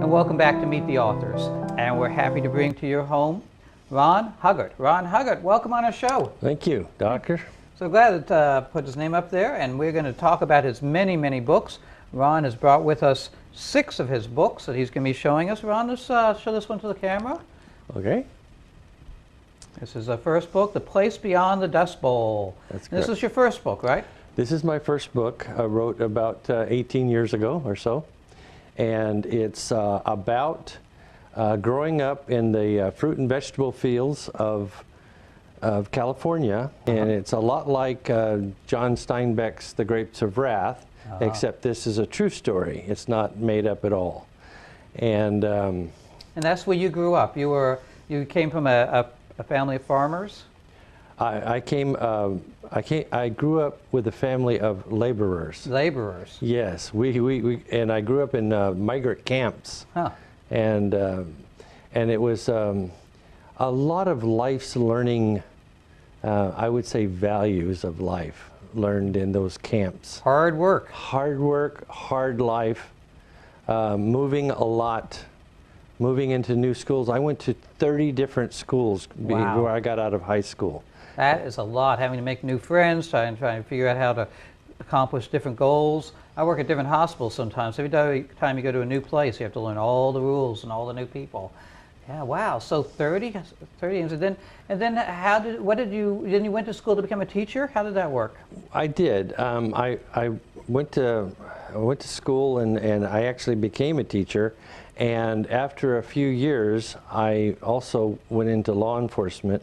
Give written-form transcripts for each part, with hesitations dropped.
and welcome back to Meet the Authors. And we're happy to bring to your home Ron Hughart. Ron Hughart, welcome on our show. Thank you, Doctor. So glad to put his name up there, and we're going to talk about his many, many books. Ron has brought with us 6 of his books that he's going to be showing us. Ron, let's show this one to the camera. Okay. This is the first book, The Place Beyond the Dust Bowl. That's This is your first book, right? This is my first book. I wrote about 18 years ago or so. And it's about growing up in the fruit and vegetable fields of California. And it's a lot like John Steinbeck's The Grapes of Wrath, except this is a true story. It's not made up at all. And that's where you grew up. You came from a family of farmers? I grew up with a family of laborers. Laborers? Yes, and I grew up in migrant camps. Huh. And it was a lot of life's learning, I would say values of life learned in those camps. Hard work. Hard work, hard life, moving a lot, moving into new schools. I went to 30 different schools before I got out of high school. That is a lot, having to make new friends, trying to figure out how to accomplish different goals. I work at different hospitals sometimes. Every time you go to a new place, you have to learn all the rules and all the new people. Yeah, wow. So 30, and then didn't you went to school to become a teacher? How did that work? I did. I went to school and I actually became a teacher. And after a few years, I also went into law enforcement.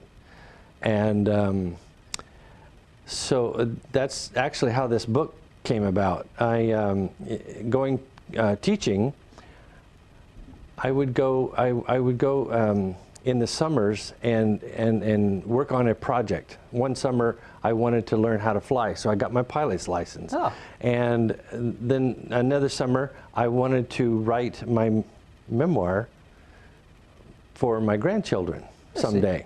And so that's actually how this book came about. Teaching, I would go in the summers and work on a project. One summer I wanted to learn how to fly, so I got my pilot's license. Oh. And then another summer I wanted to write my memoir for my grandchildren someday.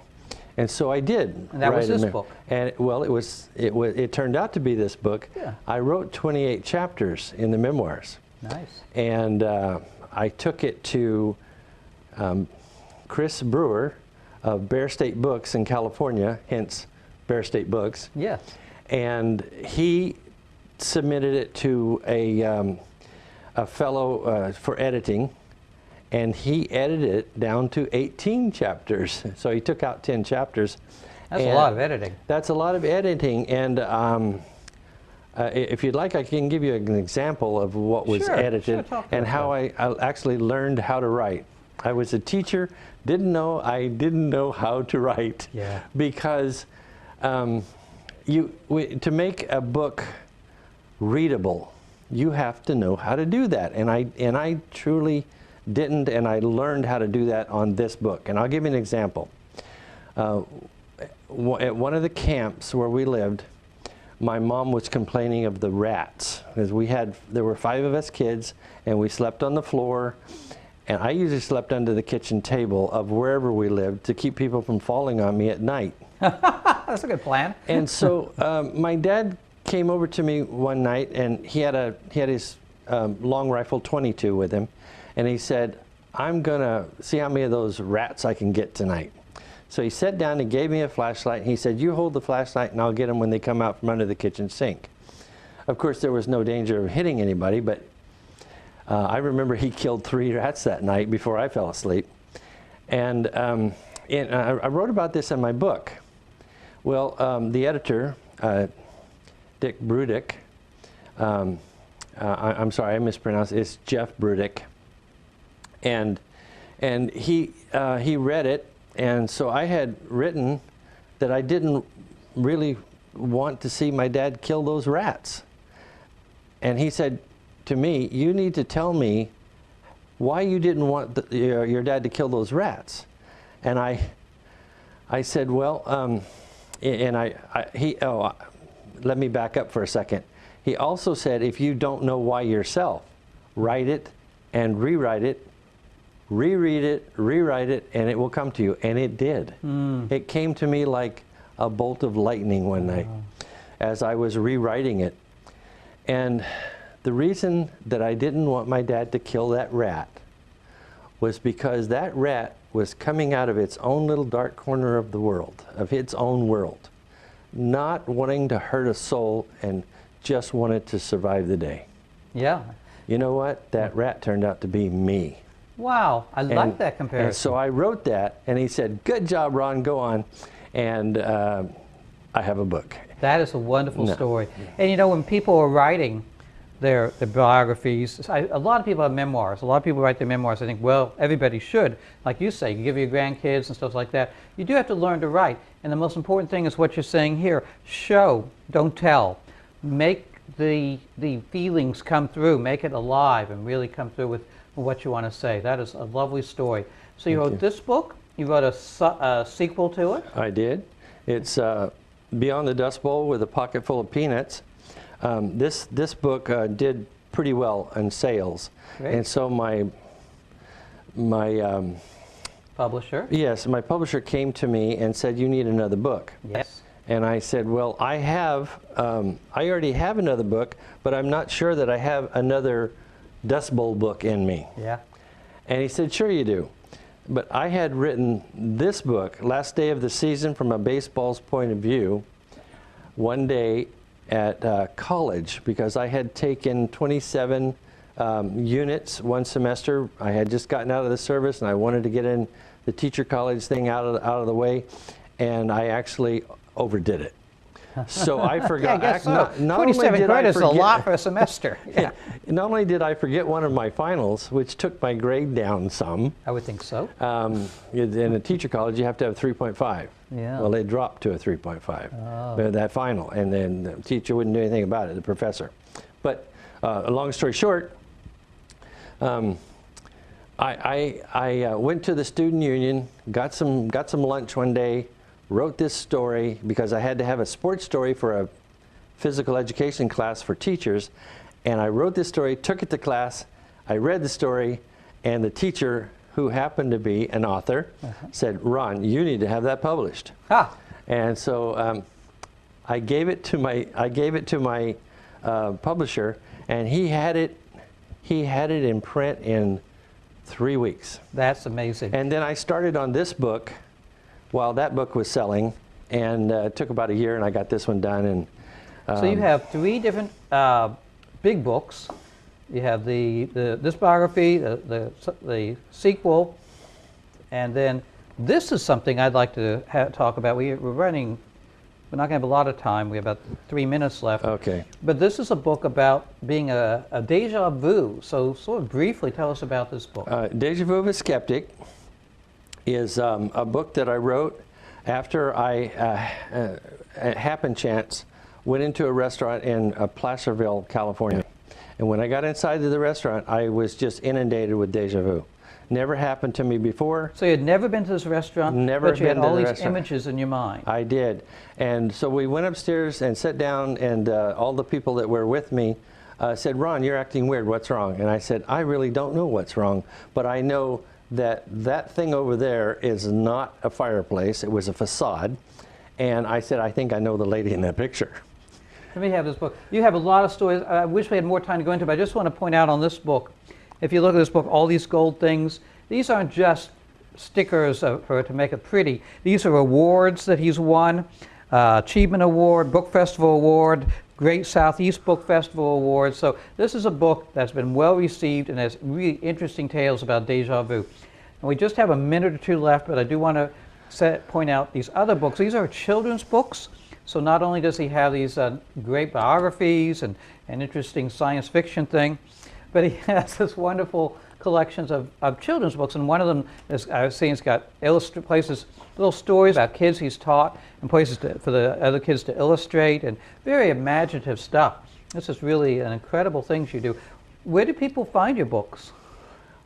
And so I did. And that was this book. And well, it turned out to be this book. Yeah. I wrote 28 chapters in the memoirs. Nice. And I took it to Chris Brewer of Bear State Books in California, hence Bear State Books. Yes. And he submitted it to a fellow for editing. And he edited it down to 18 chapters. So he took out 10 chapters. That's a lot of editing. That's a lot of editing. And if you'd like, I can give you an example of what was edited and how I actually learned how to write. I was a teacher, didn't know how to write. Yeah. Because to make a book readable, you have to know how to do that. And I truly didn't, and I learned how to do that on this book. And I'll give you an example. At one of the camps where we lived, my mom was complaining of the rats. Because there were 5 of us kids, and we slept on the floor, and I usually slept under the kitchen table of wherever we lived to keep people from falling on me at night. That's a good plan. And so my dad came over to me one night, and he had his long rifle 22 with him. And he said, I'm going to see how many of those rats I can get tonight. So he sat down and gave me a flashlight. And he said, you hold the flashlight and I'll get them when they come out from under the kitchen sink. Of course, there was no danger of hitting anybody, but I remember he killed 3 rats that night before I fell asleep. And I wrote about this in my book. Well, the editor, Dick Brudick, I'm sorry, I mispronounced it. It's Jeff Brudick. And he read it, and so I had written that I didn't really want to see my dad kill those rats. And he said to me, you need to tell me why you didn't want your dad to kill those rats. And I said, well, let me back up for a second. He also said, if you don't know why yourself, write it and rewrite it, reread it, rewrite it, and it will come to you. And it did. It came to me like a bolt of lightning one night as I was rewriting it. And the reason that I didn't want my dad to kill that rat was because that rat was coming out of its own little dark corner of the world, of its own world, not wanting to hurt a soul and just wanted to survive the day. Yeah. You know what? That rat turned out to be me. Wow, I like that comparison. And so I wrote that, and he said, "Good job, Ron, go on." And I have a book. That is a wonderful story. And you know, when people are writing their biographies, a lot of people have memoirs. A lot of people write their memoirs. I think, well, everybody should. Like you say, you give your grandkids and stuff like that. You do have to learn to write. And the most important thing is what you're saying here. Show, don't tell. Make the feelings come through. Make it alive and really come through with what you want to say. That is a lovely story. So you wrote this book. You wrote a sequel to it. I did. It's Beyond the Dust Bowl with a Pocket Full of Peanuts. This book did pretty well in sales. Great. And so my Publisher. Yes, my publisher came to me and said, "You need another book." Yes. And I said, "Well, I already have another book, but I'm not sure that I have another Dust Bowl book in me." Yeah. And he said, "Sure you do." But I had written this book, Last Day of the Season from a Baseball's Point of View, one day at college, because I had taken 27 units one semester. I had just gotten out of the service and I wanted to get in the teacher college thing out of the way, and I actually overdid it. So I forgot. Yeah, I guess so. 27 credits is a lot for a semester. Yeah. Not only did I forget one of my finals, which took my grade down some. I would think so. In a teacher college, you have to have 3.5. Yeah. Well, they dropped to a 3.5, that final, and then the teacher wouldn't do anything about it, the professor. But a long story short, I went to the student union, got some lunch one day, wrote this story because I had to have a sports story for a physical education class for teachers, and I wrote this story, took it to class, I read the story, and the teacher, who happened to be an author, said, "Ron, you need to have that published." Ha! And so I gave it to my publisher, and he had it in print in 3 weeks. That's amazing. And then I started on this book while that book was selling, and it took about a year, and I got this one done. And so you have 3 different big books. You have this biography, the sequel, and then this is something I'd like to talk about. We're running. We're not going to have a lot of time. We have about 3 minutes left. Okay. But this is a book about being a déjà vu. So sort of briefly tell us about this book. Déjà Vu of a Skeptic is a book that I wrote after I, happen chance, went into a restaurant in Placerville, California. And when I got inside of the restaurant, I was just inundated with déjà vu. Never happened to me before. So you had never been to this restaurant, Never but you had been to all the these restaurant. images in your mind. I did. And so we went upstairs and sat down, and all the people that were with me said, "Ron, you're acting weird. What's wrong?" And I said, "I really don't know what's wrong, but I know that thing over there is not a fireplace. It was a facade." And I said, "I think I know the lady in that picture." Let me have this book. You have a lot of stories. I wish we had more time to go into, but I just want to point out on this book, if you look at this book, all these gold things, these aren't just stickers to make it pretty. These are awards that he's won, Achievement Award, Book Festival Award, Great Southeast Book Festival Award. So this is a book that's been well received and has really interesting tales about déjà vu. And we just have a minute or two left, but I do want to point out these other books. These are children's books. So not only does he have these great biographies and interesting science fiction thing, but he has this wonderful collections of children's books. And one of them is, I've seen, it's got places, little stories about kids he's taught, and places for the other kids to illustrate, and very imaginative stuff. This is really an incredible thing you do. Where do people find your books?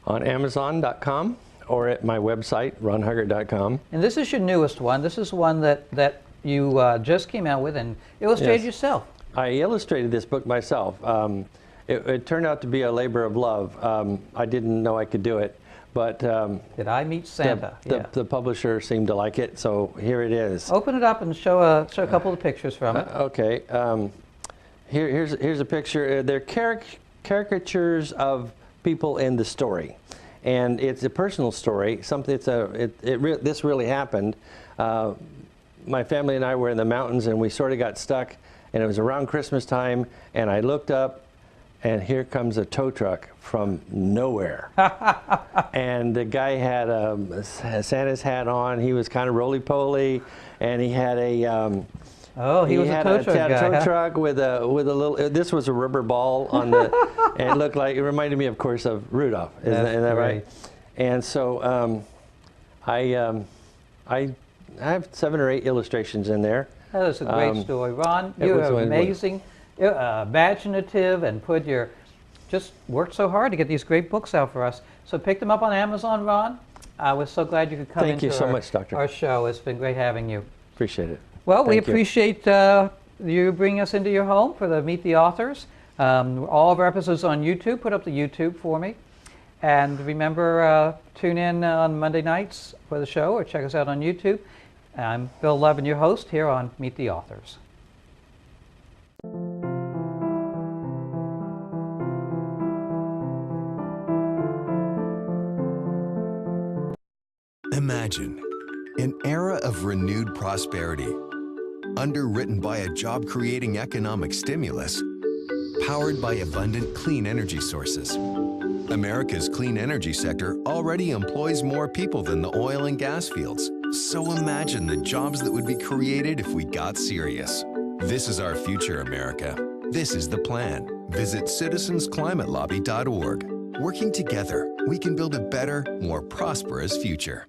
On Amazon.com or at my website, ronhughart.com. And this is your newest one. This is one that you just came out with and illustrated yourself. I illustrated this book myself. It turned out to be a labor of love. I didn't know I could do it, but Did I Meet Santa? the publisher seemed to like it, so here it is. Open it up and show a couple of pictures from it. Okay. Here's a picture. They're caricatures of people in the story, And it's a personal story. Something. This really happened. My family and I were in the mountains, and we sort of got stuck. And it was around Christmas time, and I looked up, and here comes a tow truck from nowhere. And the guy had a Santa's hat on. He was kind of roly-poly, and he had a he was a tow truck guy. Tow truck with a little. This was a rubber ball on the, and it reminded me, of course, of Rudolph. Isn't that right? And so I have 7 or 8 illustrations in there. That is a great story, Ron. You are amazing, imaginative, and just worked so hard to get these great books out for us. So pick them up on Amazon, Ron. I was so glad you could come Thank you so much, Doctor. Our show. It's been great having you. Appreciate it. Well, we appreciate you bringing us into your home for the Meet the Authors. All of our episodes on YouTube. Put up the YouTube for me. And remember, tune in on Monday nights for the show, or check us out on YouTube. I'm Bill Levin, your host here on Meet the Authors. Imagine an era of renewed prosperity, underwritten by a job-creating economic stimulus, powered by abundant clean energy sources. America's clean energy sector already employs more people than the oil and gas fields. So imagine the jobs that would be created if we got serious. This is our future, America. This is the plan. Visit citizensclimatelobby.org. Working together, we can build a better, more prosperous future.